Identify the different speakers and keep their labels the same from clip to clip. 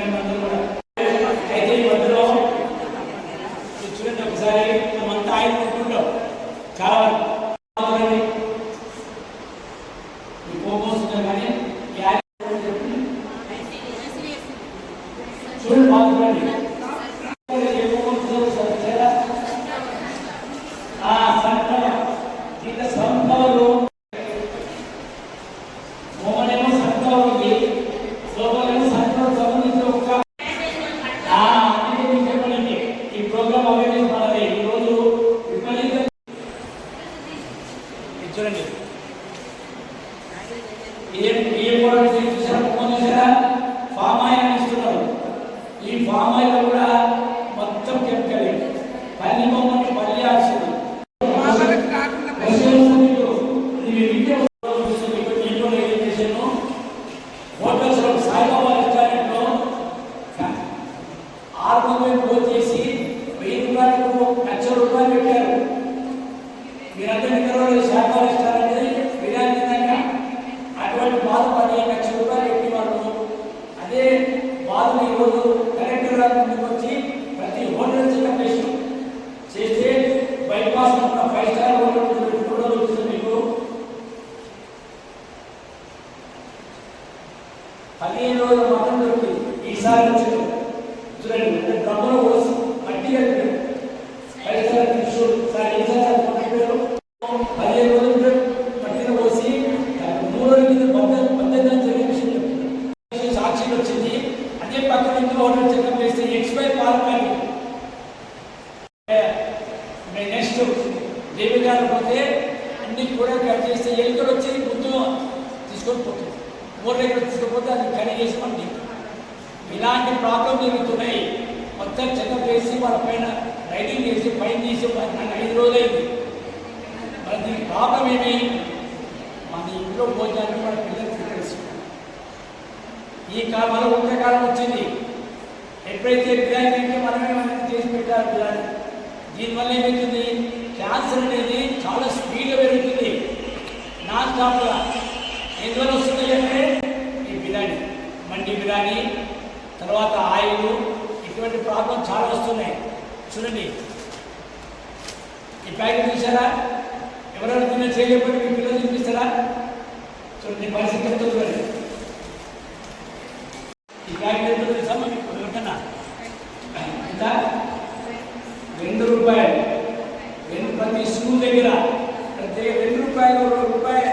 Speaker 1: అందరూ కూడా. అయితే ఈ మధ్యలో చూడండి ఒకసారి మనమంతా ఆయన కొట్టుకుంటాం చాలా వరకు కానీ చూడండి బాగుందండి. సంపవలు మోమనేమో సంపవకి లోపలేమో సంపవకు సంబంధించిన ఒక చెప్పండి. ఈ ప్రోగ్రామ్ అవేర్నెస్ మనది ఈరోజు విపరీత చూడండి చూసారా ఫామ్ ఆయిల్ ఇస్తున్నారు. ఈ ఫామ్ ఆయిల్ కూడా మొత్తం కెమికల్. పల్లి బొమ్మని పల్లి ఆల్సింది హోటల్స్లో సాయిబాబా రెస్టారెంట్లో 600 పోస్ట్ చేసి 1000 రూపాయలు 1,00,000 రూపాయలు పెట్టారు. మీరందరూ సాయిబాబా రెస్టారెంట్ బిర్యానీ తిన్నాక అటువంటి బాధ 15,00,000 రూపాయలు పెట్టి వాళ్ళు అదే బాధలు ఈరోజు కలెక్టర్ గారి ముందుకు వచ్చి ప్రతి హోటల్ చెకప్ చేస్తే బైపాస్ 5 స్టార్ హోటల్ కూడా చూస్తుంది. మీకు 15 రోజుల మటన్ దొరికింది. ఈసారి వచ్చింది చూడండి డ్రమ్ములో పోసి మట్టి కలిపి 5 స్టార్ త్రిశూల్ సార్ ఈసారి 15 రోజులు మట్టిని పోసి 3 రోజుల కింద 18 జరిగిన విషయం సాక్షిలు వచ్చింది. అదే పక్కన ఇంట్లో హోటల్ చెకప్ చేస్తే ఎక్స్పైర్ పాలకాలి నెక్స్ట్ దేవి గారు పోతే అన్ని కూడా కట్ చేస్తే ఎలుకలు వచ్చి ముందు తీసుకొని పోతుంది. 3 దగ్గర తీసుకుపోతే అది కడిగేసి మనకి ఇలాంటి ప్రాబ్లం జరుగుతున్నాయి. మొత్తం చెకప్ చేసి వాళ్ళ పైన రైడింగ్ చేసి ఫైన్ చేసి నాకు 5 రోజులైంది. మరి దీనికి ప్రాబ్లం ఏమి? మన ఇంట్లో భోజనాన్ని మన పిల్లలకు తెలుసు. ఈ కాలం ఒక్క కాలం వచ్చింది. ఎప్పుడైతే బిర్యానీ అంటే మనమే చేసి పెట్టారు బిర్యానీ. దీనివల్ల ఏమవుతుంది? క్యాన్సర్ అనేది చాలా స్పీడ్గా పెరుగుతుంది నాన్ స్టాప్గా. ఎందువల్ల వస్తుంది అంటే ఈ బిర్యానీ, మండి బిర్యానీ, తర్వాత ఆయిల్, ఇటువంటి ప్రాబ్లం చాలా వస్తున్నాయి. చూడండి ఈ ప్యాకెట్ చూసారా? ఎవరైనా తిన్న చేయలేకపోతే మీ పిల్లలు చూపిస్తారా? చూడండి పరిస్థితి ఎంత చూడండి. ఈ ప్యాకెట్ ఎంత తెలుసా మీకు? ఎవరికన్నా ఎంత? 2 రూపాయలు. ప్రతి స్కూల్ దగ్గర ప్రతి 2 రూపాయలు 1 రూపాయి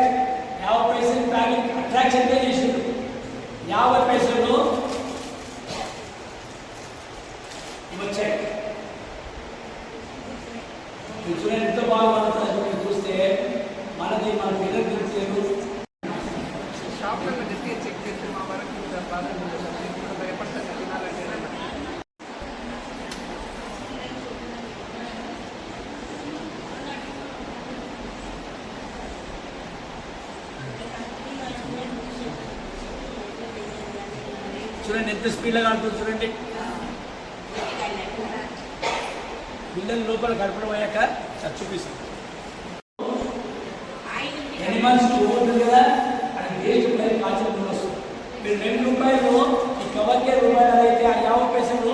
Speaker 1: 50 పైసలు ప్యాకెట్ అట్రాక్షన్గా చేసిండు. 50 పైసలు వచ్చాయి. చూడండి ఎంత బాగుంటుంది. మీరు చూస్తే మనది మన పిల్లలు తెలిసేది
Speaker 2: షాప్లలో చెక్ చేస్తే మా వరకు భయపడతాను తినాలంటే.
Speaker 1: చూడండి ఎంత స్పీడ్గా ఆడుతుంది. చూడండి పిల్లలు లోపల గడపడం పోయాక చూపిస్తుంది. ఎనిమల్స్ ఉంటుంది కదా, అది వేస్ట్ ప్లేస్ కాల్చిన వస్తుంది. మీరు 2 రూపాయలు ఈ కవర్కే రూపాయలు అయితే ఆ 50 పైసలు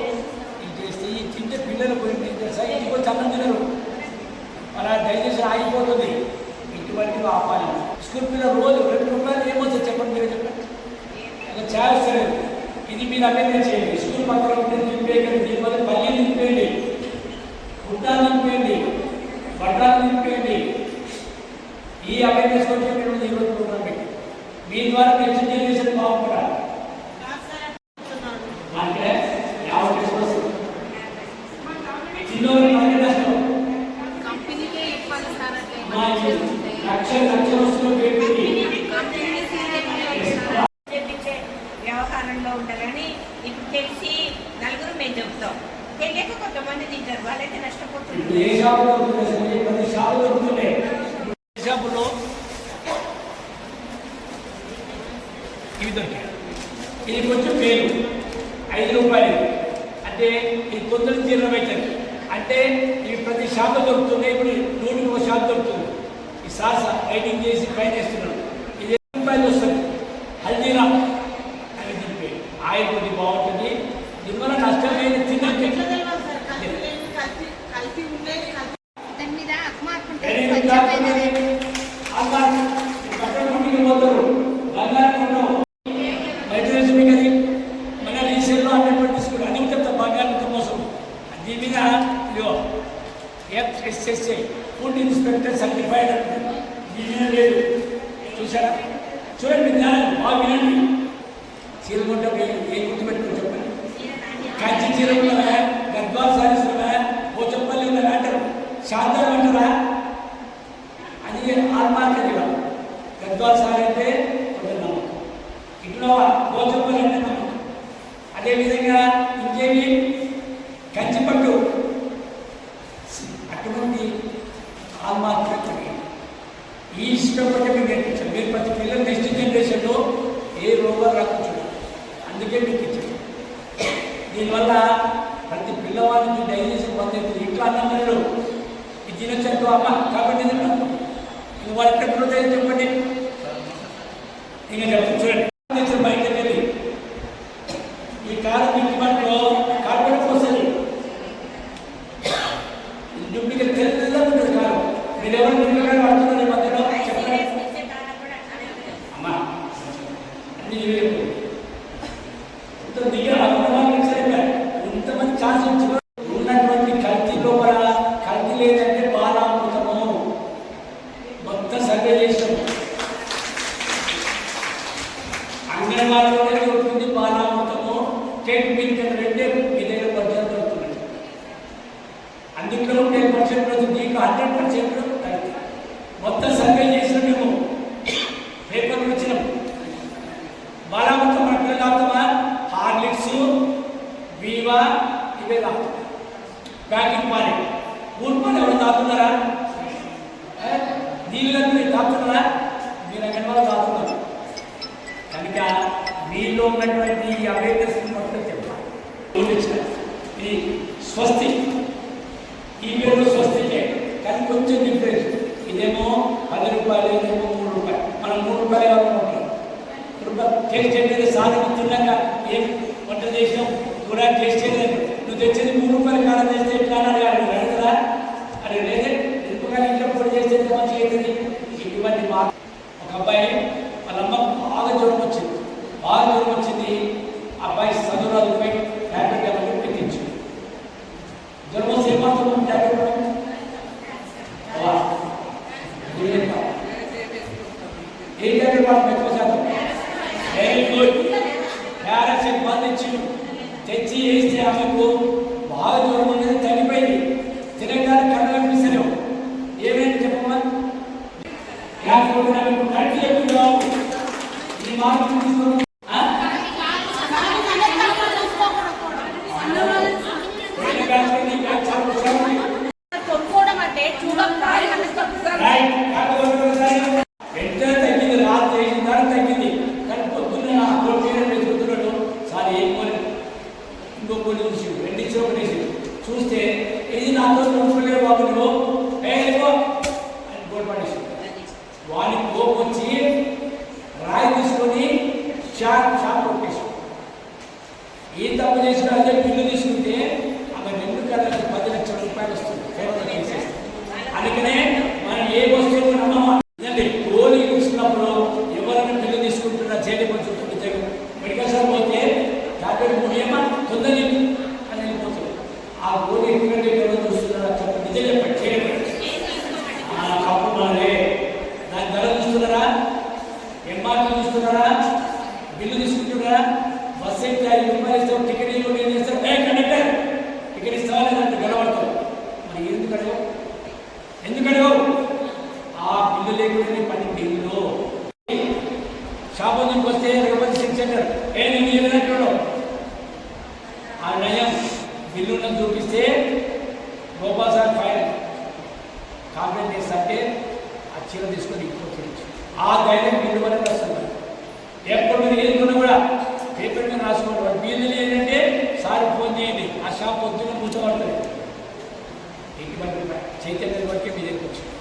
Speaker 1: ఇది చేస్తే ఈ తింటే పిల్లలు పోయి తెలుసా ఇంటికి వచ్చి అన్నం తినరు. అలా డైజెషన్ ఆగిపోతుంది. ఇటువంటివి ఆపాలి. స్కూల్ పిల్లలు రోజు 2 రూపాయలు ఏమొస్తుంది చెప్పండి, మీరు చెప్పండి. అలా చేస్తారు. ఇది మీరు అవేర్నెస్ చేయండి. స్కూల్ పక్కన ఉంటే నింపేయండి. దీనివల్ల పల్లి నింపేయండి, గుడ్డాలు నింపేయండి, బట్టాలు నింపేయండి. ఈ అవేర్నెస్ వచ్చి మీరు ఈరోజు ప్రోగ్రాం పెట్టి మీ ద్వారా నెక్స్ట్ జనరేషన్ బాగుపడాలి. అంటే 50 వస్తుంది. చిన్నవారి మనకి నష్టం. లక్షలు వస్తువులు పెట్టి
Speaker 3: వ్యవహారంలో ఉండాలని ఇప్పుడు తెలిసి నలుగురు మేము చెప్తాం. తెలియక కొంతమంది తింటారు, వాళ్ళైతే నష్టపోతున్నారు.
Speaker 1: షాపులో ఇవి దొరికాయి. ఇది కొంచెం పేరు 5 రూపాయలు. అంటే ఇది తొందర జీర్ణం అవుతుంది. అంటే ఇవి ప్రతి షాప్లో దొరుకుతున్నాయి. ఇప్పుడు 100కి షాప్ దొరుకుతుంది. ఈ సాస్ రైటింగ్ చేసి పైన వేస్తున్నాడు. ఇది 5 రూపాయలు వస్తుంది. హల్దీరా అని చెప్పి ఆయిల్ కొద్ది బాగుంటుంది. దీనివల్ల నష్టం లేదు. తినకే
Speaker 4: దాని మీద అక్మార్క్ ఉంటే
Speaker 1: వెరీ
Speaker 4: స్వచ్ఛమైనది.
Speaker 1: ఆల్మార్క్ పక్కన ముందుకు పోతారు. బంగారం ఉండవు. లైబ్రరీ అది మన రీసేల్లో 100% తీసుకుంటారు. అది చెప్తా బంగారంతో మోసం. దీని మీద ఇదిగో FSSAI ఫుడ్ ఇన్స్పెక్టర్ సర్టిఫైడ్ అంటారు. దీని మీద లేదు. చూసారా? చూడండి బాగా వినండి. చీర కొంటే ఏ గుర్తుపెట్టుకుని చెప్పండి. కంచి చీర ఉన్నవా, గద్వాల్ సారీస్ ఉన్నవా, పోచంపల్లి ఉన్నవా అంటారు. శాంతం అంటారా? అది ఆల్మార్క్ అది గద్వాల్ సారీ అంటే కొంచెం నమ్మకం. ఇట్లా పోచంపల్లి అంటే నమ్మకం. అదేవిధంగా ఇంకేమి కంచిపట్టు అటువంటి ఆల్మార్క్ ఈ ఇష్టపడి మీకు నేర్పించాం. మీరు ప్రతి పిల్లలు నెక్స్ట్ జనరేషన్లో ఏ రోగాలు రాకుండా అందుకే మీకు ఇచ్చారు. దీనివల్ల ప్రతి పిల్లవాడికి డైజెషన్ పద్ధతి ఇంట్లో అన్నమన్నాడు ఇది తినొచ్చు అమ్మ కాబట్టి తిన్నాను. ఇంక వాళ్ళు ఎక్కడ ప్రోత్సహించి చెప్పండి. ఇంకా చెప్తాను చూడండి. బయటకు వెళ్ళి ఈ కారు ఇంటి మట్లో కార్పొరేట్ వస్తుంది. డూప్లికేట్ తెల్లగా ఉంటుంది కారు. మీరు ఎవరు డూప్లికేట్ పడుతున్నారు ఈ మధ్యలో చెప్పండి. అమ్మా అన్ని ఇంతమంది ఛాన్స్ ఉన్నటువంటి కల్తీ లోపల కల్తీ లేదంటే బాలామృతము మొత్తం సర్వే చేసాము. అంగన్వాడీలోనే దొరుకుతుంది బాలామృతము. టెక్ మిల్క్ రెండే మీ దగ్గర పర్సెంట్ దొరుకుతుంది. అందులో 10% రోజు దీంట్లో 100% కల్తీ. మొత్తం సర్వే చేసిన మేము పేపర్లు వచ్చినాం. బాలామృతం మన పిల్లలు తాగుతామా? హార్లిక్స్, వీవా ఇవే తాగుతాం. ప్యాకెట్ పాలు, ఊరు పాలు ఎవరు తాగుతున్నారా? నీళ్ళకు మీరు తాగుతున్నారా? మీరు అక్కడ వాళ్ళు తాగుతున్నారు. కనుక మీలో ఉన్నటువంటి అవేర్నెస్ మొత్తం చెప్పాలి. ఇది స్వస్తి, ఈ పేరు స్వస్తికే కానీ కొంచెం డిఫరెన్స్. ఇదేమో 10 రూపాయలు, ఇదేమో 3 రూపాయలు. మనం 3 రూపాయలు ఎవరు టేస్ట్ చేయలేదు. సాధించున్నాక ఏం వంట చేసినాం కూడా టేస్ట్ చేయలేదు. నువ్వు తెచ్చేది 3 రూపాయలు కాలం చేస్తే ఎట్లా అడగాలి కదా? అది లేదే ఎందుకని ఇంట్లో పొడి చేస్తే మంచిగా అవుతుంది. ఇటువంటి మాట. ఒక అబ్బాయి వాళ్ళ అమ్మ బాగా జ్వరం వచ్చింది. అబ్బాయి చదువురాదుపై ట్యాబ్లెట్ ఎవరికి పెట్టించు. జ్వరం వస్తే ఏమాత్రం ట్యాబ్లెట్ ఏ ట్యాబ్లెట్ వాళ్ళు ఎక్కువ శాతం వెరీ గుడ్ ప్యారాసిట్ బాధించు తెచ్చి వేస్తే ఆమెకు బాగా జ్వరం ఉన్నది తగ్గిపోయింది. తినగానే కళ్ళు కనిపిస్తలేవు. ఏమైంది చెప్పమ్మా? కట్టి ఎక్కువ ఈ మార్పు తీసుకున్నాం.
Speaker 4: కొనుక్కోవడం అంటే
Speaker 1: ఎంత తగ్గింది? రాత్రి 5:30 తగ్గింది. కానీ పొద్దున్న నా పేరెంట్ ఎదుగుతున్నాడు. సార్ ఏం కొని ఇంకో కొన్ని చూసి 2 ఇచ్చి 1 వేసి చూస్తే ఇది నాతో కొనుక్కోలేవు బాబు నువ్వు వెళ్ళిపో అని గోల్ పడేసి వాడిని కోపం వచ్చి రాయి తీసుకొని షాప్ కొట్టేసి ఏం తప్పు చేసినా అదే బిల్లు తీసుకుంటే ఆమె 2 కళ్ళకి 10 లక్షల రూపాయలు వస్తుంది. అందుకనే మనం ఏ వస్తువు నమ్మమా గోళీ తీసుకున్నప్పుడు ఎవరైనా బిల్లు తీసుకుంటున్నా జైలు పంచుతుంది. మెడికల్ షాప్ పోతే టాబ్లెట్ ఏమా తొందరని అని వెళ్ళిపోతుంది. ఆ గోళీ ఎందుకంటే ఎవరు చూస్తున్నారా చెప్పండి. నిజం చెప్పండి. చేయబడి కప్పు మాలే దాని ధర చూస్తున్నారా? ఎంఆర్పీ చూస్తున్నారా? బిల్లు తీసుకుంటున్నారా? బస్ ఎక్కి 5 రూపాయలు ఇస్తాం. టికెట్ ఇవ్వండి. ఏం చేస్తాం? కండక్టర్ టికెట్ ఇస్తావా లేదంటే గడవడతాం. మరి ఎందుకడగవు? ఆ బిల్లు లేకుండానే 10 బిల్లు షాపు నుంచి వస్తే రఘుపతి సింగ్ సెంటర్ నేను ఏదైనా ఆ నయం బిల్లును చూపిస్తే గోపాల్ సార్ ఫైన్ కంప్లైంట్ చేస్తే ఆ చీర తీసుకొని ఇంకోవచ్చు. ఆ ధైర్యం బిల్లు వల్ల వస్తుంది. ఎప్పుడు మీరు ఏదుకున్నా కూడా పేపర్ మీద రాసుకోండి. బిల్లు ఏంటంటే సార్ ఫోన్ చేయండి. ఆ షాప్ పొద్దున్న కూర్చోబడుతుంది. చైతన్య వరకే మీ దగ్గర వచ్చింది.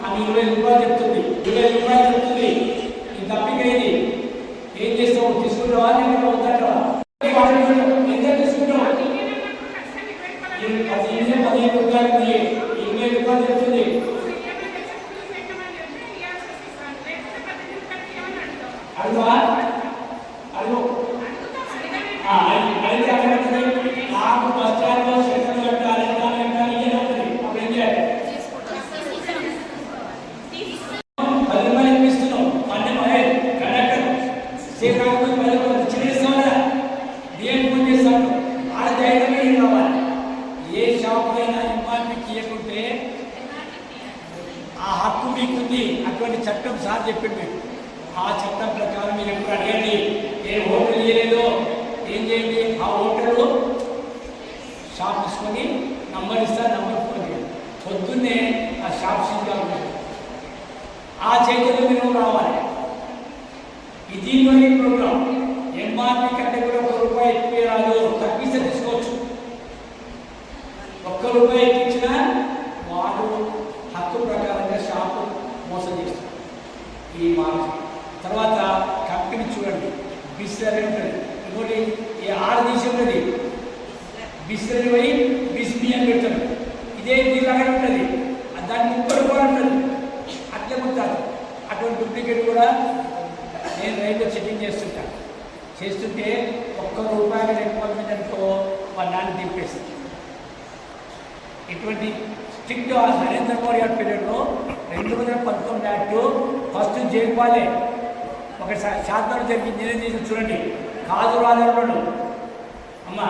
Speaker 1: ఆమె 20 రూపాయలు చెప్తుంది. 20 రూపాయలు చెప్తుంది. ఈ తప్పిక ఏది? ఏం చేస్తావు? తీసుకుంటావా? నేను వద్దంటావా? అయితే అక్కడ నాకు బస్ స్టాండ్లో సెకండ్ పెట్టాలి పెట్టాలి ఇదే ఉంటుంది. అప్పుడు ఏం చేయాలి? 10 రూపాయలు ఇస్తున్నాం మళ్ళీ కండక్టర్ శ్రీకాకుళం 10 రూపాయలు చిన్నస్తాం కదా ఏం ఫోన్ చేస్తాను వాళ్ళ ధైర్యం ఏం కావాలి. ఏ షాప్ అయినా ఎంఆర్పీకి ఇవ్వకుంటే ఆ హక్కు మీకుంది. అటువంటి చట్టం సార్ చెప్పింది మీకు. ఆ చట్టం ప్రకారం మీరు ఎప్పుడు అడగండి. ఏ హోటల్ ఇవ్వలేదో ఏం చేయండి, ఆ హోటల్ షాప్ తీసుకొని నంబర్ ఇస్తారు, నంబర్ ఫోన్ చేయండి. పొద్దున్నే ఆ షాప్ సీట్గా ఉంటుంది. ఆ చైతన్యం మీరు రావాలి. ఇది మనీ ప్రోగ్రామ్. ఎంఆర్పీ కంటే కూడా ₹1 ఎక్కువ రాదు, తగ్గిస్తే తీసుకోవచ్చు. ₹1 ఎక్కించినా వాడు హక్కు ప్రకారంగా షాపు మోసం చేస్తారు. ఈ మార్గం తర్వాత కంపెనీ చూడండి, బిస్లరీ ఉంటుంది. ఇంకోటి ఈ ఆడదీసి ఉంటుంది, బిస్లరీ పోయి బిస్బీ అని పెడతాడు. ఇదే దీనిలాగా ఉంటుంది, దాన్ని ₹30 ఉంటుంది. అట్లే కుట్టాలి. అటువంటి డూప్లికేట్ కూడా నేను రైల్లో చెకింగ్ చేస్తుంటే ₹1 ఎక్కువ అనుకో వాళ్ళ నాన్న దింపేస్తుంది. ఇటువంటి స్ట్రిక్ట్ నరేంద్ర మోడీ గారి పీరియడ్లో 2019 యాక్ట్ ఫస్ట్ జైపాలే ఒక శాతం జరిగింది. నేనే చేసి చూడండి, కాదు రాజు అమ్మ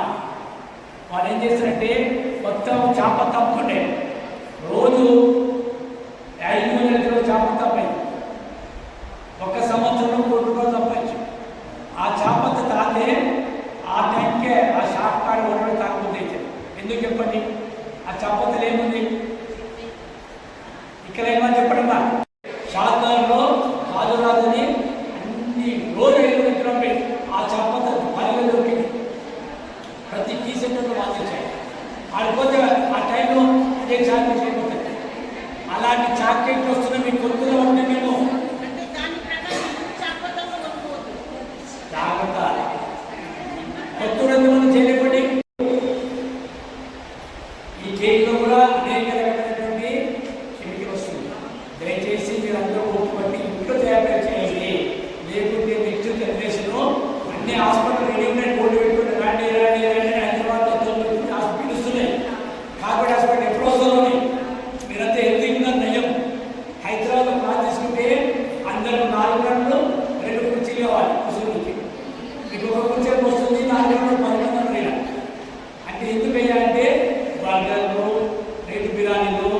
Speaker 1: వాళ్ళు ఏం చేస్తారంటే మొత్తం చేప తప్పుకుంటే రోజు 5,000 కిలోల చేప తప్పైంది. 1 సంవత్సరంలో ₹1 తప్పచ్చు. ఆ చేపంత తాతే ఆ టైంకే ఆ షాప్ కార్డు ఒకటి తాకపోతే ఎందుకు చెప్పండి. ఆ చేపంతలు ఏముంది ఇక్కడ ఏమని చెప్పడమ్మా. షాద్నగర్లో కాదు రాదని అన్ని రోజు 5,000 కిలోమీటర్లు ఆ చేపంత 10,000 దొరికింది. ప్రతి కీ సెంటర్లో వాదించాయి. ఆడిపోతే ఆ టైంలో ఇదే చాక్లెట్ అయిపోతుంది. అలాంటి చాక్లెట్లు వస్తున్న మీకు కొత్తగా ఉంటే మేము జాగ్రత్త. కొత్తగా మనం చేయలేకపోతే ఈ కేక్లో కూడా అనేక రకమైనటువంటి కెమికల్ వస్తుంది. దయచేసి మీరు అందరూ ఓపికపట్టి ఇంట్లో తయారు చేయండి. లేకుంటే నెక్స్ట్ జనరేషన్ అన్ని హాస్పిటల్ రెడీమేడ్ బోర్డు పెట్టుకుంటే రాండి హైదరాబాద్లో హాస్పిటల్ వస్తున్నాయి. కార్పొరేట్ హాస్పిటల్ ఎప్పుడు వస్తుంది. మీరంతా హెల్తీగా నయం. హైదరాబాద్లో క్లాస్ తీసుకుంటే అందరూ 4 గంటలు 2 కుర్చీలు కావాలి. కుర్చీలకి మీకు ఒక కుర్చీ వస్తుంది, 4 గంటలు 10 గంటలు అంటే ఎందుకు అయ్యాలంటే బర్గర్లు, రేటు బిర్యానీలు,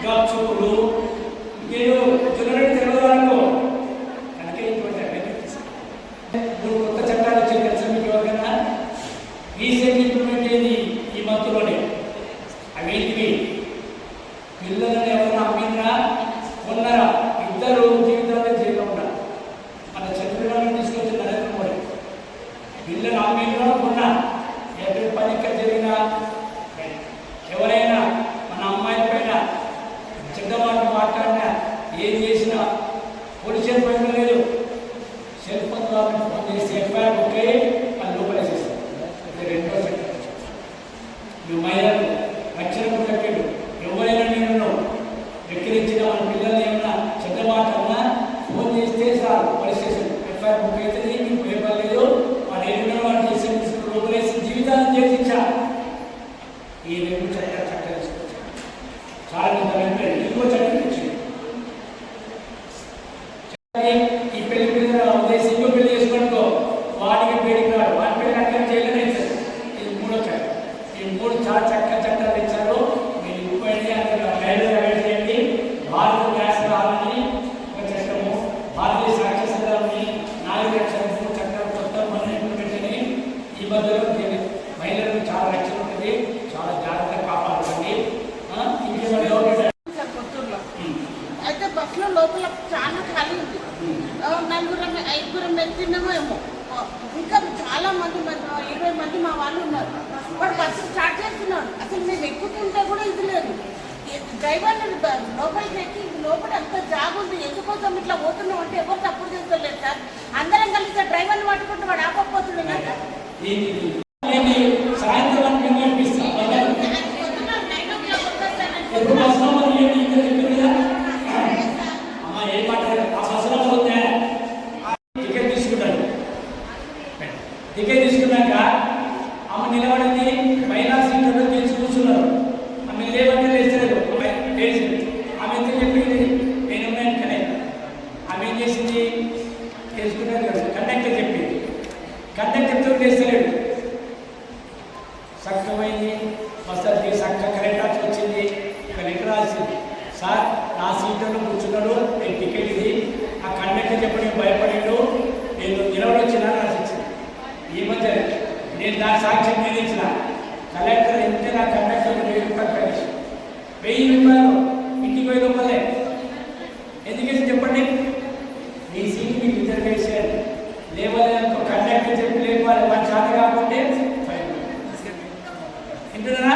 Speaker 1: గప్చుప్పులు మీరు జనరేట్ తెలియదానుకో కనుక ఇటువంటి బెనిఫిట్స్. 3 కొత్త చట్టాలు వచ్చి తెలుసా మీకు ఎవరికైనా? రీసెంట్ ఇంప్లిమెంట్ అయింది ఈ మంత్లోనే. అవేంటివి? పిల్లలను ఎవరైనా అమ్మినా కొన్నారా ఇద్దరు జీవితాల్లో జైల్లో ఉన్నారు. మన చంద్రబాబు తీసుకొచ్చి నరేంద్ర మోడీ పిల్లలు అమ్మినా కొన్నా ఎవరి పని ఇక్కడ జరిగినా ఎవరైనా మన అమ్మాయిల పైన చెడ్డమాట మాట్లాడినా ఏం చేసినా పోలీసులు పైన లేదు. సెల్ ఫోన్ ద్వారా ఫోన్ చేసి ఎఫ్ఐఆర్ బుక్ అయ్యి వాళ్ళు లోపలేసేస్తారు. ఇది 2వ చట్టం. నువ్వు మహిళలు రక్షణ కట్టాడు. ఎవరైనా నేను వెక్కిరించిన మన పిల్లల్ని ఏమన్నా చెడ్డమాట అన్నా ఫోన్ చేస్తే sir police station FIR book అవుతుంది. మీకు పేపర్ లేదు. వాడు ఏమైనా వాడు చేసే లోపలేసి జీవితాన్ని చేసించా. ఈ 2 చట్టాలు తీసుకొచ్చారు. చాలా ఇంకో చట్టం వచ్చింది. ఈ పెళ్లి పిల్లలు ఉద్దేశం ఇంకో పెళ్లి చేసుకోనుకో వాడికి పెళ్లికి రాడు. వాడి పెళ్లి అక్కడ చేయలేని ఇచ్చారు. ఇది 3వ చట్టం. ఈ 3 చాలా చక్కని చట్టాలు ఇచ్చారు. మీరు ఇవ్వండి అందులో రైల్వే చేయండి. భారత గ్యాస్ రావాలని ఒక చట్టము, భారతీయ సాక్ష్య సంఘాలని 4 3 చట్టాలు కొత్త మనం ఇంప్లిమెంట్ అని ఈ మధ్యలో మహిళలకు చాలా రక్షణ ఉంటుంది. చాలా జాగ్రత్తగా కాపాడుకోండి. ఇంకేమైనా
Speaker 2: కొత్తూరులో
Speaker 4: అయితే బస్సులో లోపల చాలా ఖాళీ ఉంది. 4-5 ఎత్తినామో ఏమో. ఇంకా చాలా మంది 20 మంది మా వాళ్ళు ఉన్నారు. వాడు బస్సు స్టార్ట్ చేస్తున్నాడు. అసలు మేము ఎక్కుతుంటే కూడా ఇది లేదు. డ్రైవర్ లోపలికి ఎక్కి లోపల అంత జాగుంది, ఎందుకోసం ఇట్లా పోతున్నాం అంటే ఎవరు తప్పుడు చేస్తలేదు సార్. అందరం కలిసి డ్రైవర్ని పట్టుకుంటే వాడు ఆపకపోతున్నాడు.
Speaker 1: సాయంత్రం అమ్మ ఏం మాట్లాడారు? ఆ బస్సులో టికెట్ తీసుకుంటాను. టికెట్ తీసుకున్నాక ఆమె నిలబడింది, మహిళా సీట్లలో తెచ్చి కూర్చున్నారు. ఆమె లేవంటే లేచలేదు, లేచింది. ఆమె ఎందుకు చెప్పింది నేనున్నాను కానీ ఆమె ఏం చేసింది తెలుసుకున్నారు కదా. కండక్టర్ చెప్పింది, కండక్టర్తో లేస్తలేడు. చక్కమైంది వస్తుంది, చక్క కరెక్ట్ వచ్చింది. ఒక లెటర్ రాసింది, సార్ నా సీట్లలో కూర్చున్నాడు, నేను టికెట్ ఇది, ఆ కండక్టర్ చెప్పడం భయపడిండు, నేను నిలబడొచ్చినా రాసిచ్చింది. ఈ మధ్య నేను దాని సాక్ష్యం నేను ఇచ్చిన. కలెక్టర్ ఎంత నా కండక్టర్ 1000 రూపాయలు కనీసం 1000 రూపాయలు ఇంటికి 1000 రూపాయలే. ఎందుకేసి చెప్పండి, మీ సీట్ మీకు రిజర్వేషన్ లేవలేదనుకో, కండక్టర్ చెప్పి లేవాలి, మన చేత కాకుంటే వింటున్నారా?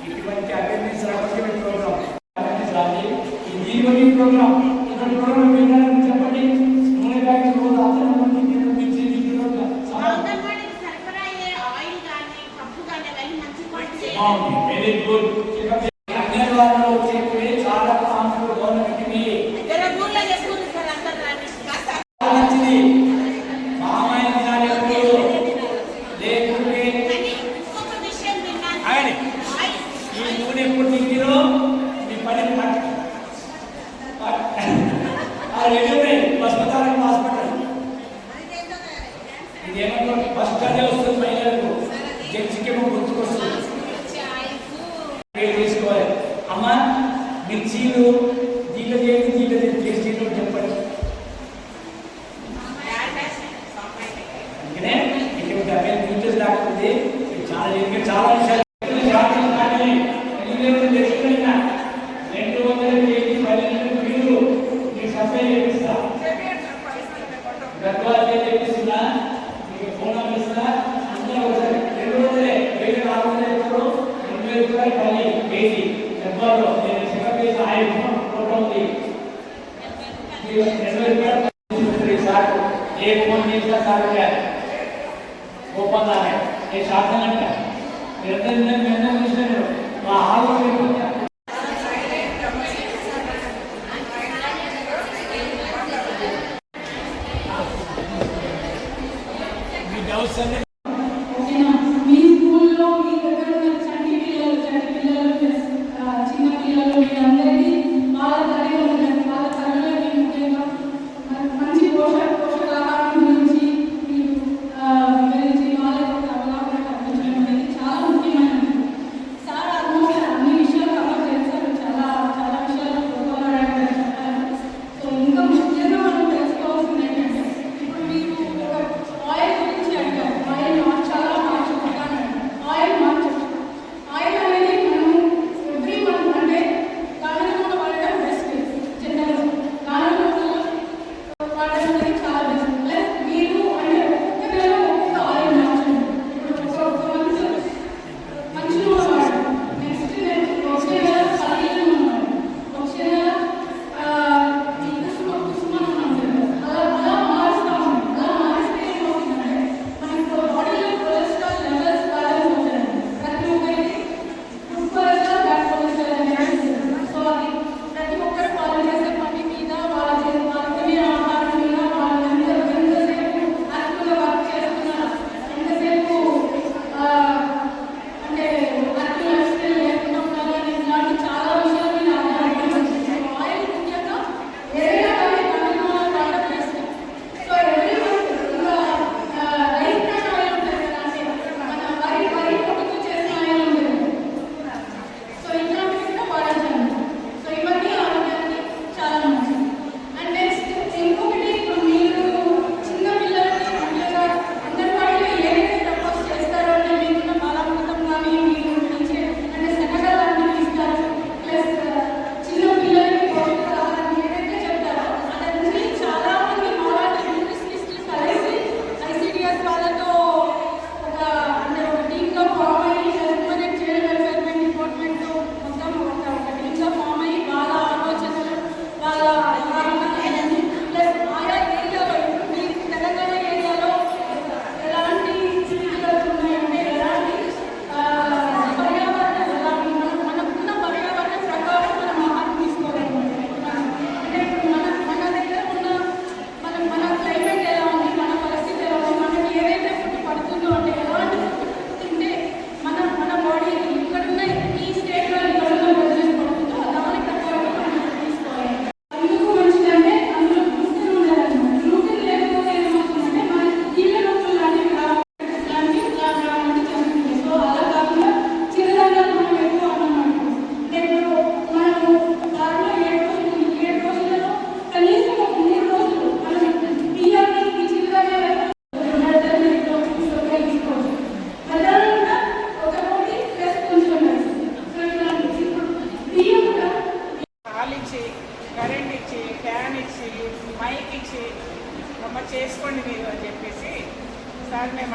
Speaker 1: ఇటువంటి అవేర్నెస్ రాబట్టి ప్రోగ్రామ్ ఇది ప్రోగ్రామ్. ఇటువంటి ప్రోగ్రామ్ వినాలని చెప్పండి. నూనె ప్యాకెట్ రోజు అందరూ వెరీ గుడ్. అంగన్వాడీలో వచ్చే చాలా కాన్సెప్ట్ గవర్నమెంట్ మంచిది. మామయ్య తినాలి లేకుంటే ఆయన ఈ నూనె ఎప్పుడు తింగిరో మీ పని హాస్పిటల్ హాస్పిటల్ ఇదేమో ఫస్ట్ అదే వస్తుంది మహిళలకు, జడ్జికేమో గుర్తుకొస్తుంది. తీసుకోవాలి అమ్మ, మిర్చీలు దీంట్లో చేయండి, దీంట్లో చేసి చెప్పండి. అందుకనే ఇటువంటి అవేర్ న్యూస్ లేకపోతే చాలా ఇంకా చాలా విషయాలు 200 కేజీ 10 మీరు మీకు సప్లై చేపిస్తా, గర్భాలు చేపిస్తున్నా, మీకు ఫోన్ ఇస్తా. అందరూ ఒకసారి 200 400 రూపాయలు 10 కేజీ గర్భాల్లో నేను చెకప్ చేసి ఆయిల్ ఫోటో ఉంది. 20 రూపాయలు సార్ ఏ ఫోన్ చేసినా సార్ ఓపెన్ आहे हे शासनाने निर्णय మా హాల్లో మీ డౌట్స్ అన్ని
Speaker 5: మీ స్కూల్లో మీ దగ్గర ఉన్న చంటి పిల్లలు చిన్న పిల్లలు మీరందరికీ వాళ్ళ తల్లిదండ్రులు వాళ్ళ తల్లులకి ముఖ్యంగా మంచి పోషకాహారం గురించి మీరు వివరించి వాళ్ళకి అవగాహన కల్పించడం అనేది చాలా ముఖ్యమైనది. సార్ ఆల్మోస్ట్ అన్ని విషయాలు కవర్ చేస్తారు, చాలా చాలా విషయాలు చెప్పారు. సో ఇంకా ముఖ్యంగా మనం తెలుసుకోవాల్సింది ఏంటంటే, ఇప్పుడు మీరు ఒక ఆయిల్ గురించి అడిగారు, ఆయిల్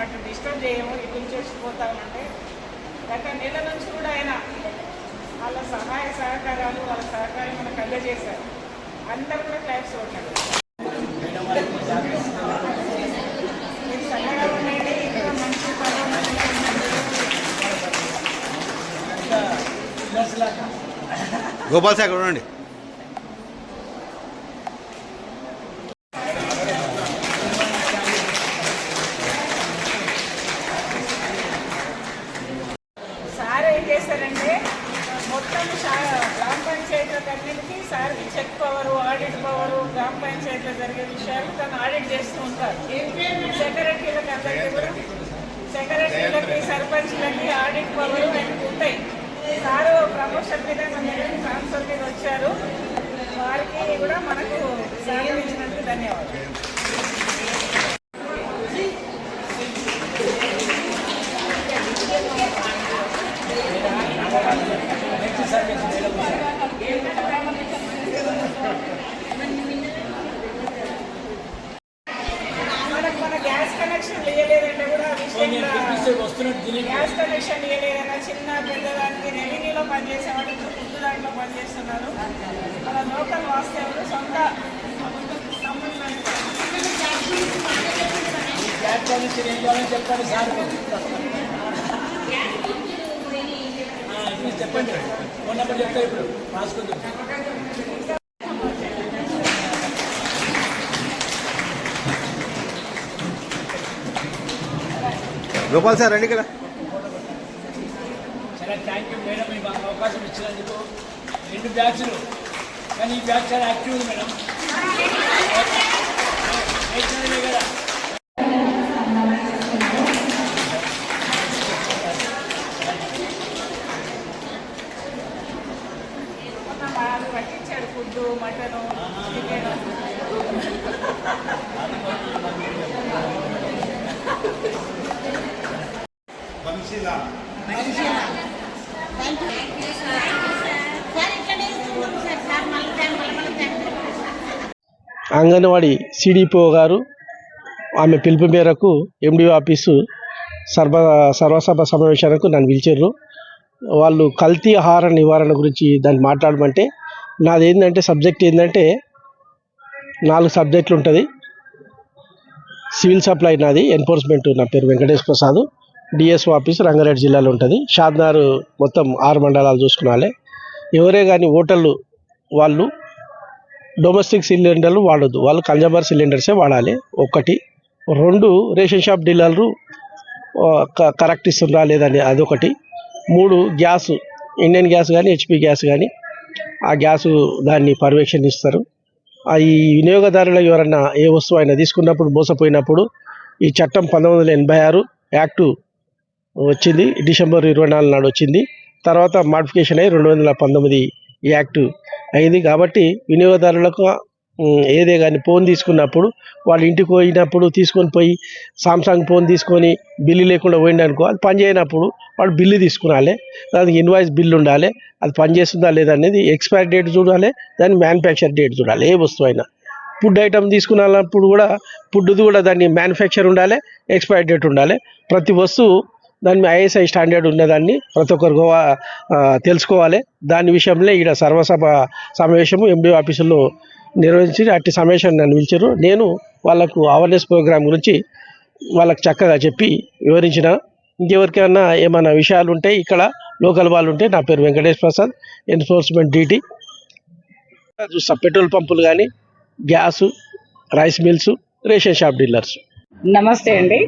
Speaker 2: అటు డిస్టర్బ్ చేయము, ఇటు నుంచి వచ్చిపోతామంటే గత నెల నుంచి కూడా ఆయన వాళ్ళ సహాయ సహకారాలు వాళ్ళ సహకారం మనకు అందజేశారు. అందరూ కూడా క్లాప్స్ కొట్టారు. మీరు చల్లగా ఉండండి, ఇంకా మంచి
Speaker 6: గోపాల్ సార్ చూడండి.
Speaker 2: సార్ ఏం చేశారంటే మొత్తం గ్రామ పంచాయతీలన్నిటికీ sir check power, audit power, గ్రామ పంచాయతీలో జరిగే విషయాలు తను ఆడిట్ చేస్తూ ఉంటారు. సెక్రటరీలకు అందరికీ కూడా సెక్రటరీలకి సర్పంచ్లకి ఆడిట్ పవరు ఆయనకు ఉంటాయి. సారు ప్రమోషన్ మీద మన దగ్గర ట్రాన్స్ఫర్ మీద వచ్చారు. వారికి కూడా మనకు సహకరించినందుకు ధన్యవాదాలు. మన గ్యాస్ కనెక్షన్ ఇవ్వలేదంటే కూడా గ్యాస్ కనెక్షన్ ఇవ్వలేదన్నా చిన్న పెద్దదానికి రెవెన్యూలో పనిచేసేవాళ్ళు ఇప్పుడు ఫుడ్ దాంట్లో పనిచేస్తున్నారు. మన లోకల్ వాస్తవులు సొంత
Speaker 1: చెప్పండి సార్, చెప్పండి. ఫోన్ నెంబర్ చెప్తా ఇప్పుడు రాసుకుందాం.
Speaker 6: గోపాల్ సార్ రండి ఇక్కడ.
Speaker 1: చాలా థ్యాంక్ యూ మేడం, ఈ మాకు అవకాశం ఇచ్చినందుకు. 2 బ్యాచ్లు, కానీ ఈ బ్యాచ్ చాలా యాక్టివ్ ఉంది మేడం. కదా
Speaker 2: బాగా పట్టించాడు food, mutton, chicken.
Speaker 7: Anganwadi CDPO garu ఆమె పిలుపు మేరకు ఎండిఓ ఆఫీసు సర్వసభ సమావేశానికి నన్ను పిలిచారు. వాళ్ళు కల్తీ ఆహార నివారణ గురించి దాన్ని మాట్లాడమంటే నాది ఏంటంటే సబ్జెక్ట్ ఏంటంటే 4 సబ్జెక్టులు ఉంటుంది. సివిల్ సప్లై నాది, ఎన్ఫోర్స్మెంట్ నా పేరు వెంకటేష్ ప్రసాద్, డిఎస్ఓ ఆఫీస్ రంగారెడ్డి జిల్లాలో ఉంటుంది. షాద్నార్ మొత్తం 6 మండలాలు చూసుకునాలి. ఎవరే కానీ హోటళ్ళు వాళ్ళు డొమెస్టిక్ సిలిండర్లు వాడొద్దు, వాళ్ళు కన్జ్యూమర్ సిలిండర్సే వాడాలి. 1. 2 రేషన్ షాప్ డీలర్లు కరెక్ట్ ఇస్తుందా లేదని అదొకటి. 3 గ్యాసు, ఇండియన్ గ్యాస్ కానీ హెచ్పి గ్యాస్ కానీ ఆ గ్యాసు దాన్ని పర్యవేక్షణిస్తారు. ఈ వినియోగదారులు ఎవరన్నా ఏ వస్తువు అయినా తీసుకున్నప్పుడు మోసపోయినప్పుడు ఈ చట్టం 1986 యాక్టు వచ్చింది, డిసెంబర్ 24 నాడు వచ్చింది. తర్వాత మాడిఫికేషన్ అయ్యి 2019 యాక్టు అయింది. కాబట్టి వినియోగదారులకు ఏదే కానీ ఫోన్ తీసుకున్నప్పుడు వాళ్ళు ఇంటికి పోయినప్పుడు తీసుకొని పోయి సామ్సంగ్ ఫోన్ తీసుకొని బిల్లు లేకుండా పోయిందనుకో, అది పని చేయనప్పుడు వాడు బిల్లు తీసుకురాలి, దానికి ఇన్వాయిస్ బిల్లు ఉండాలి, అది పనిచేస్తుందా లేదా అనేది ఎక్స్పైరీ డేట్ చూడాలి, దాని మ్యానుఫ్యాక్చర్ డేట్ చూడాలి. ఏ వస్తువు అయినా ఫుడ్ ఐటమ్ తీసుకున్నప్పుడు కూడా ఫుడ్ది కూడా దాన్ని మ్యానుఫ్యాక్చర్ ఉండాలి, ఎక్స్పైరీ డేట్ ఉండాలి. ప్రతి వస్తువు దాని ఐఎస్ఐ స్టాండర్డ్ ఉన్నదాన్ని ప్రతి ఒక్కరు తెలుసుకోవాలి. దాని విషయంలో ఇక్కడ సర్వసభ సమావేశము ఎండిఓ ఆఫీసులో నిర్వహించి అట్టి సమావేశాన్ని నన్ను పిలిచారు. నేను వాళ్ళకు అవేర్నెస్ ప్రోగ్రామ్ గురించి వాళ్ళకు చక్కగా చెప్పి వివరించిన. ఇంకెవరికైనా ఏమైనా విషయాలు ఉంటే ఇక్కడ లోకల్ వాళ్ళు ఉంటే నా పేరు వెంకటేష్ ప్రసాద్, ఎన్ఫోర్స్మెంట్ డ్యూటీ. చూస్తా పెట్రోల్ పంపులు కానీ, gas, rice mills, ration shop dealers.
Speaker 8: నమస్తే అండి.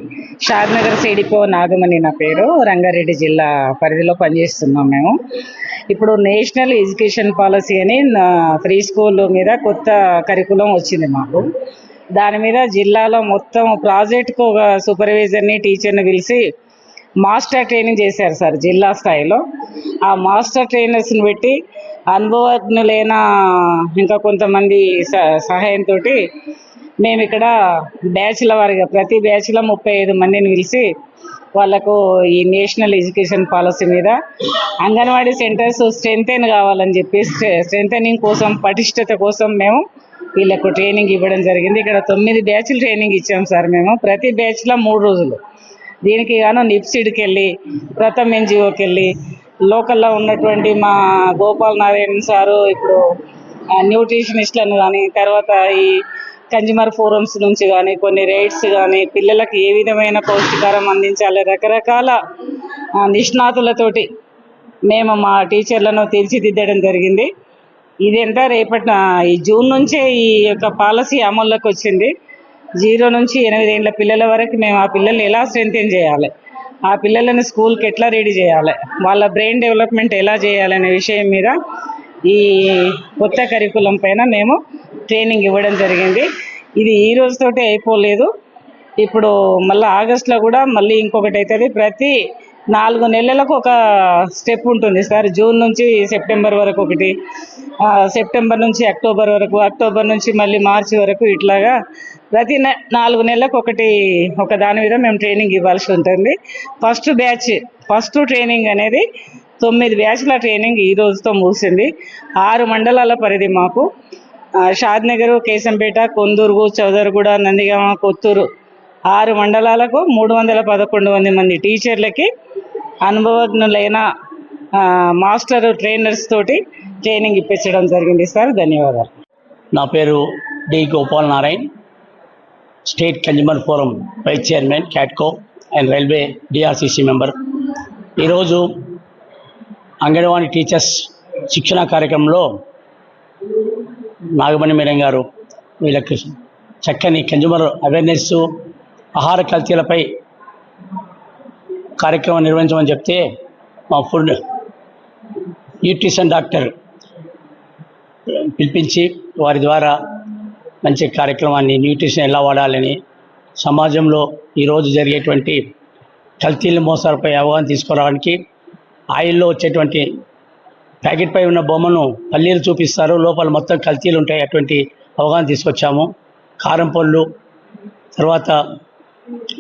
Speaker 8: షాద్నగర్ సిడిపో నాగమణి నా పేరు. రంగారెడ్డి జిల్లా పరిధిలో పనిచేస్తున్నాం మేము. ఇప్పుడు నేషనల్ ఎడ్యుకేషన్ పాలసీ అని ప్రీ స్కూల్ మీద కొత్త కరికులం వచ్చింది మాకు. దాని మీద జిల్లాలో మొత్తం ప్రాజెక్టుకు ఒక సూపర్వైజర్ని, టీచర్ని పిలిచి మాస్టర్ ట్రైనింగ్ చేశారు సార్ జిల్లా స్థాయిలో. ఆ మాస్టర్ ట్రైనర్స్ని పెట్టి అనుభవజ్ఞులైన ఇంకా కొంతమంది సహాయంతో మేము ఇక్కడ బ్యాచ్ల వారిగా ప్రతి బ్యాచ్లో 35 మందిని పిలిచి వాళ్ళకు ఈ నేషనల్ ఎడ్యుకేషన్ పాలసీ మీద అంగన్వాడీ సెంటర్స్ స్ట్రెంథెన్ కావాలని చెప్పి స్ట్రెంథెనింగ్ కోసం, పటిష్టత కోసం మేము వీళ్ళకు ట్రైనింగ్ ఇవ్వడం జరిగింది. ఇక్కడ 9 బ్యాచ్లు ట్రైనింగ్ ఇచ్చాం సార్ మేము. ప్రతి బ్యాచ్లో 3 రోజులు దీనికి గాను నిప్సిడ్కి వెళ్ళి, ప్రథమ్ ఎన్జిఓకి వెళ్ళి, లోకల్లో ఉన్నటువంటి మా గోపాల్ నారాయణ సారు ఇప్పుడు న్యూట్రిషనిస్ట్లను కానీ, తర్వాత ఈ కన్జ్యూమర్ ఫోరమ్స్ నుంచి కానీ, కొన్ని రైడ్స్ కానీ, పిల్లలకు ఏ విధమైన పౌష్టికారం అందించాలి, రకరకాల నిష్ణాతులతోటి మేము మా టీచర్లను తీర్చిదిద్దడం జరిగింది. ఇదంతా ఈ జూన్ నుంచే ఈ యొక్క పాలసీ అమల్లోకి వచ్చింది. 0 నుంచి 8 ఏళ్ళ పిల్లల వరకు మేము ఆ పిల్లల్ని ఎలా స్ట్రెంథెన్ చేయాలి, ఆ పిల్లలను స్కూల్కి ఎట్లా రెడీ చేయాలి, వాళ్ళ బ్రెయిన్ డెవలప్మెంట్ ఎలా చేయాలనే విషయం మీద ఈ కొత్త కరికులం పైన మేము ట్రైనింగ్ ఇవ్వడం జరిగింది. ఇది ఈ రోజుతోటే అయిపోలేదు. ఇప్పుడు మళ్ళీ ఆగస్టులో కూడా మళ్ళీ ఇంకొకటి అవుతుంది. ప్రతి 4 నెలలకు ఒక స్టెప్ ఉంటుంది సార్. జూన్ నుంచి సెప్టెంబర్ వరకు ఒకటి, సెప్టెంబర్ నుంచి అక్టోబర్ వరకు, అక్టోబర్ నుంచి మళ్ళీ మార్చి వరకు, ఇట్లాగా ప్రతి 4 నెలలకు ఒక దాని మీద మేము ట్రైనింగ్ ఇవ్వాల్సి ఉంటుంది. ఫస్ట్ ట్రైనింగ్ అనేది 9 బ్యాచ్ల ట్రైనింగ్ ఈ రోజుతో ముగిసింది. 6 మండలాల పరిధి మాకు. షాద్నగర్, కేశంపేట, కొందూరు, చౌదరిగూడ, నందిగామ, కొత్తూరు 6 మండలాలకు 311 మంది టీచర్లకి అనుభవజ్ఞులైన మాస్టర్ ట్రైనర్స్ తోటి ట్రైనింగ్ ఇప్పించడం జరిగింది సార్. ధన్యవాదాలు.
Speaker 9: నా పేరు D Gopal Narayan, state consumer forum vice chairman, క్యాట్కో అండ్ రైల్వే డిఆర్సిసి మెంబర్. ఈరోజు అంగన్వాడీ టీచర్స్ శిక్షణ కార్యక్రమంలో నాగమణి మేడం గారు వీళ్ళకి చక్కని కన్జ్యూమర్ అవేర్నెస్, ఆహార కల్తీలపై కార్యక్రమం నిర్వహించమని చెప్తే మా ఫుడ్ న్యూట్రిషన్ డాక్టర్ పిలిపించి వారి ద్వారా మంచి కార్యక్రమాన్ని, న్యూట్రిషన్ ఎలా వాడాలని, సమాజంలో ఈరోజు జరిగేటువంటి కల్తీల మోసాలపై అవగాహన తీసుకురావడానికి, ఆయిల్లో వచ్చేటువంటి ప్యాకెట్ పై ఉన్న బొమ్మను పల్లీలు చూపిస్తారు, లోపల మొత్తం కల్తీలు ఉంటాయి, అటువంటి అవగాహన తీసుకొచ్చాము. కారం పళ్ళు, తర్వాత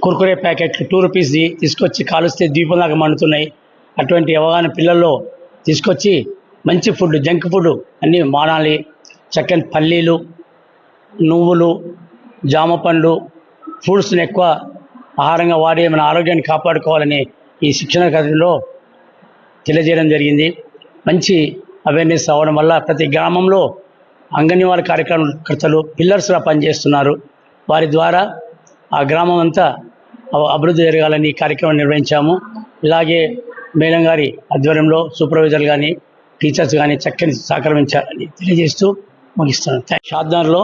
Speaker 9: కుర్కురే ప్యాకెట్లు 2 రూపీస్ది తీసుకొచ్చి కాలుస్తే దీపంలాగా మండుతున్నాయి, అటువంటి అవగాహన పిల్లల్లో తీసుకొచ్చి మంచి ఫుడ్, జంక్ ఫుడ్ అన్నీ మానాలి. చక్కని పల్లీలు, నువ్వులు, జామ పండ్లు, ఫ్రూట్స్ని ఎక్కువ ఆహారంగా వాడి మన ఆరోగ్యాన్ని కాపాడుకోవాలని ఈ శిక్షణ కార్యక్రమంలో తెలియజేయడం జరిగింది. మంచి అవేర్నెస్ అవ్వడం వల్ల ప్రతి గ్రామంలో అంగన్వాడీ కార్యకర్తలు పిల్లర్స్గా పనిచేస్తున్నారు. వారి ద్వారా ఆ గ్రామం అంతా అభివృద్ధి జరగాలని ఈ కార్యక్రమం నిర్వహించాము. ఇలాగే మేడం గారి ఆధ్వర్యంలో సూపర్వైజర్లు కానీ, టీచర్స్ కానీ చక్కని సహకరించాలని తెలియజేస్తూ ముగిస్తున్నాను. షాద్నగర్లో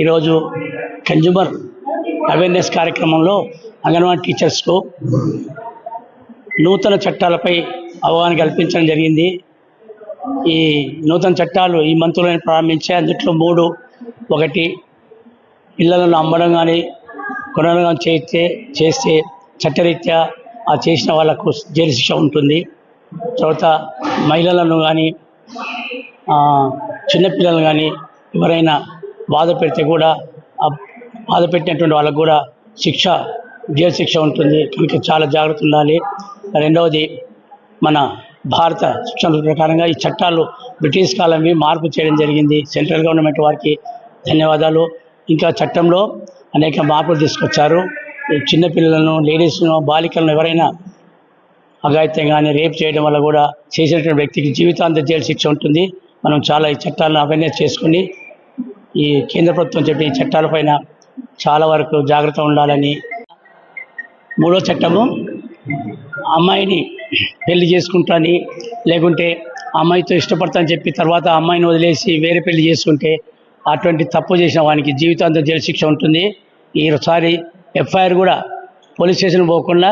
Speaker 9: ఈరోజు కన్జ్యూమర్ అవేర్నెస్ కార్యక్రమంలో అంగన్వాడీ టీచర్స్కు నూతన చట్టాలపై అవగాహన కల్పించడం జరిగింది. ఈ నూతన చట్టాలు ఈ మంత్లోనే ప్రారంభించే, అందులో 3. 1, పిల్లలను అమ్మడం కానీ కొనడం కానీ చేస్తే చట్టరీత్యా ఆ చేసిన వాళ్ళకు జైలు శిక్ష ఉంటుంది. తర్వాత మహిళలను కానీ చిన్నపిల్లలను కానీ ఎవరైనా బాధ పెడితే కూడా బాధ పెట్టినటువంటి వాళ్ళకు కూడా జైలు శిక్ష ఉంటుంది. కనుక చాలా జాగ్రత్త ఉండాలి. 2వది, మన భారత శిక్షణ ప్రకారంగా ఈ చట్టాలు బ్రిటిష్ కాలంవి మార్పు చేయడం జరిగింది. సెంట్రల్ గవర్నమెంట్ వారికి ధన్యవాదాలు. ఇంకా చట్టంలో అనేక మార్పులు తీసుకొచ్చారు. చిన్నపిల్లలను, లేడీస్ను, బాలికలను ఎవరైనా అఘాయిత్యం కానీ రేప్ చేయడం వల్ల కూడా చేసినటువంటి వ్యక్తికి జీవితాంత జైలు శిక్ష ఉంటుంది. మనం చాలా ఈ చట్టాలను అవేర్నెస్ చేసుకుని ఈ కేంద్ర ప్రభుత్వం చెప్పే ఈ చట్టాలపైన చాలా వరకు జాగ్రత్త ఉండాలని. 3వ చట్టము, అమ్మాయిని పెళ్లి చేసుకుంటాని లేకుంటే అమ్మాయితో ఇష్టపడతానని చెప్పి తర్వాత అమ్మాయిని వదిలేసి వేరే పెళ్లి చేసుకుంటే అటువంటి తప్పు చేసిన వానికి జీవితాంతం జైలు శిక్ష ఉంటుంది. ఈసారి ఎఫ్ఐఆర్ కూడా పోలీస్ స్టేషన్ పోకుండా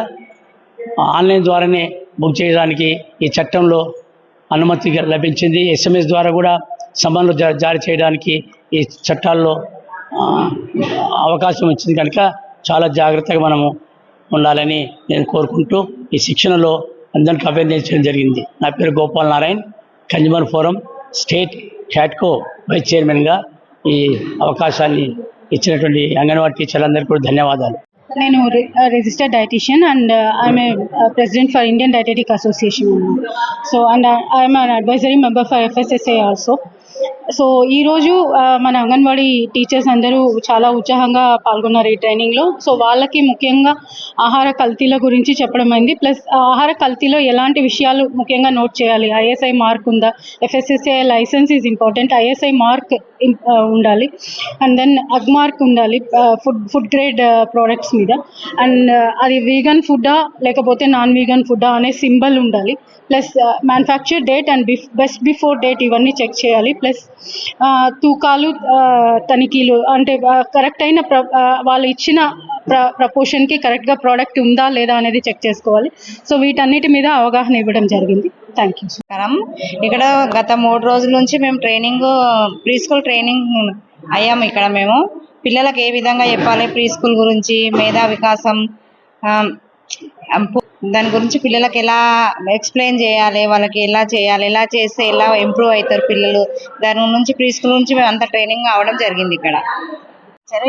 Speaker 9: ఆన్లైన్ ద్వారానే బుక్ చేయడానికి ఈ చట్టంలో అనుమతి లభించింది. SMS ద్వారా కూడా సమన్లు జారీ చేయడానికి ఈ చట్టాల్లో అవకాశం ఇచ్చింది. కనుక చాలా జాగ్రత్తగా మనము ఉండాలని నేను కోరుకుంటూ ఈ శిక్షణలో అందరికీ అవేర్నెస్ చేయడం జరిగింది. నా పేరు Gopal Narayan, consumer forum state క్యాట్కో వైస్ చైర్మన్గా ఈ అవకాశాన్ని ఇచ్చినటువంటి అంగన్వాడీ టీచర్లందరికీ కూడా ధన్యవాదాలు.
Speaker 5: నేను registered dietitian and I'm a president for Indian dietetic association. So and I'm an advisory member for FSSAI also. So ఈరోజు మన అంగన్వాడీ టీచర్స్ అందరూ చాలా ఉత్సాహంగా పాల్గొన్నారు ఈ ట్రైనింగ్లో. సో వాళ్ళకి ముఖ్యంగా ఆహార కల్తీల గురించి చెప్పడం అయింది. ప్లస్ ఆహార కల్తీలో ఎలాంటి విషయాలు ముఖ్యంగా నోట్ చేయాలి, ఐఎస్ఐ మార్క్ ఉందా, FSSAI licence is important, ISI mark ఉండాలి, అండ్ దెన్ అగ్ మార్క్ ఉండాలి ఫుడ్ గ్రేడ్ ప్రోడక్ట్స్ మీద, అండ్ అది వీగన్ ఫుడ్డా లేకపోతే నాన్ వీగన్ ఫుడ్డా అనే సింబల్ ఉండాలి. Plus manufacture date and best before date ఇవన్నీ చెక్ చేయాలి. ప్లస్ తూకాలు తనిఖీలు అంటే కరెక్ట్ అయిన వాళ్ళు ఇచ్చిన ప్రపోర్షన్కి కరెక్ట్గా ప్రోడక్ట్ ఉందా లేదా అనేది చెక్ చేసుకోవాలి. సో వీటన్నిటి మీద అవగాహన ఇవ్వడం జరిగింది. Thank you.
Speaker 8: ఇక్కడ గత 3 రోజుల నుంచి మేము ప్రీ స్కూల్ ట్రైనింగ్ అయ్యాము. ఇక్కడ మేము పిల్లలకు ఏ విధంగా చెప్పాలి, ప్రీ స్కూల్ గురించి, మేధా వికాసం, దాని గురించి పిల్లలకి ఎలా ఎక్స్ప్లెయిన్ చేయాలి, వాళ్ళకి ఎలా చేయాలి, ఎలా చేస్తే ఎలా ఇంప్రూవ్ అవుతారు పిల్లలు, దాని నుంచి ప్రీ స్కూల్ నుంచి మేము అంత ట్రైనింగ్ అవ్వడం జరిగింది.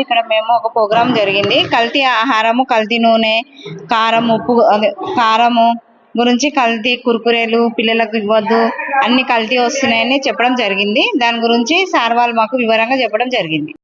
Speaker 8: ఇక్కడ మేము ఒక ప్రోగ్రామ్ జరిగింది, కల్తీ ఆహారము, కల్తీ నూనె, కారం, ఉప్పు, కారము గురించి, కల్తీ కుర్కురేలు పిల్లలకు ఇవ్వద్దు, అన్ని కల్తీ వస్తున్నాయని చెప్పడం జరిగింది. దాని గురించి సార్ వాళ్ళు మాకు వివరంగా చెప్పడం జరిగింది.